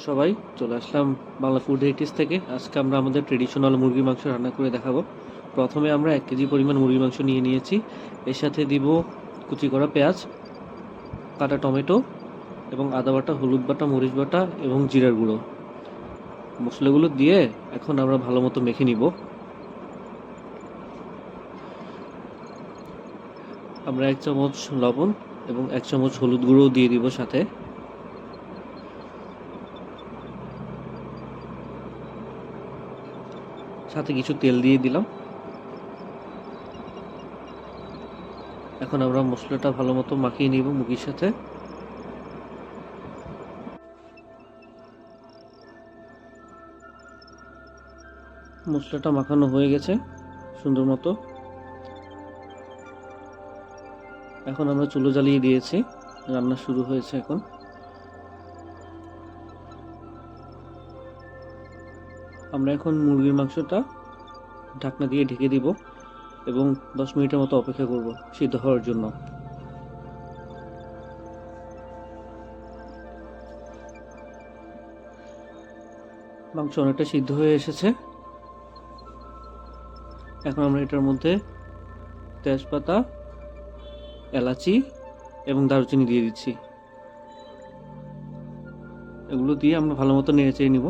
সবাই চলে আসলাম Bangla food heritage থেকে। আজকে আমরা আমাদের ট্রেডিশনাল মুরগির মাংস রান্না করে দেখাবো। প্রথমে আমরা 1 কেজি পরিমাণ মুরগির মাংস নিয়ে নিয়েছি। এর সাথে দিব কুচি করা পেঁয়াজ, কাটা টমেটো এবং আদা বাটা, হলুদ বাটা, মরিচ বাটা এবং জিরার গুঁড়ো। মশলাগুলো দিয়ে এখন আমরা ভালো মতো মেখে নিব। আমরা 1 চামচ লবণ এবং 1 চামচ হলুদ গুঁড়ো দিয়ে দিব, সাথে কিছু তেল দিয়ে দিলাম। এখন আমরা মশলাটা ভালো মতো মাখিয়ে নিব মুরগির সাথে। মশলাটা মাখানো হয়ে গেছে সুন্দর মতো। এখন আমরা চুলো জ্বালিয়ে দিয়েছি, রান্না শুরু হয়েছে। এখন আমরা মুরগির মাংসটা ঢাকনা দিয়ে ঢেকে দিব এবং 10 মিনিটের মতো অপেক্ষা করব সিদ্ধ হওয়ার জন্য। মাংস অনেকটা সিদ্ধ হয়ে এসেছে। এখন আমরা এটার মধ্যে তেজপাতা, এলাচি এবং দারুচিনি দিয়ে দিচ্ছি। এগুলো দিয়ে আমরা ভালো মতো নেড়ে চেড়ে নিব।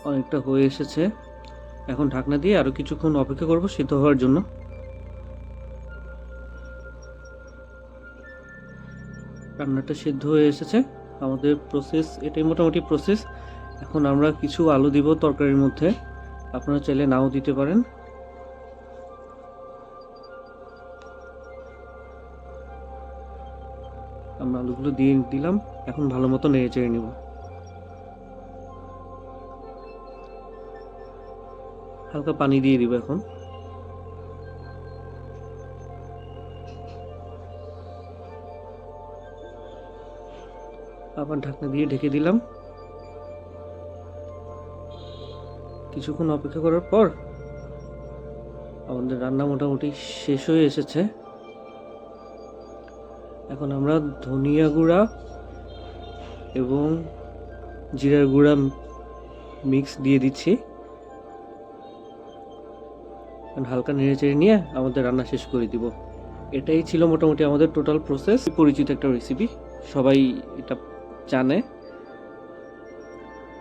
অনেকটা হয়ে এসেছে। এখন ঢাকনা দিয়ে আরো কিছুক্ষণ অপেক্ষা করব সিদ্ধ হওয়ার জন্য। রান্নাটা সিদ্ধ হয়ে এসেছে। আমাদের প্রসেস এটাই মোটামুটি প্রসেস। এখন আমরা কিছু আলু দিব তরকারির মধ্যে, আপনারা চাইলে নাও দিতে পারেন। আমরা আলুগুলো দিয়ে দিলাম। এখন ভালো মতো নেড়ে চেড়ে নিব। হালকা পানি দিয়ে দিব এখন। আবার ঢাকনা দিয়ে ঢেকে দিলাম। কিছুক্ষণ অপেক্ষা করার পর আমাদের রান্না মোটামুটি শেষ হয়ে এসেছে। এখন আমরা ধনিয়া গুঁড়া এবং জিরার গুঁড়া মিক্স দিয়ে দিচ্ছি। হালকা নেড়ে চেড়ে নিয়ে আমাদের রান্না শেষ করে দিব। এটাই ছিল মোটামুটি আমাদের টোটাল প্রসেস। পরিচিত একটা রেসিপি, সবাই এটা জানে।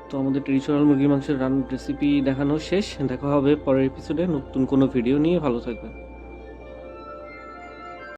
তো আমাদের ট্রেডিশনাল মুরগির মাংসের রান্নার রেসিপি দেখানো শেষ। দেখা হবে পরের এপিসোডে নতুন কোনো ভিডিও নিয়ে। ভালো থাকবেন।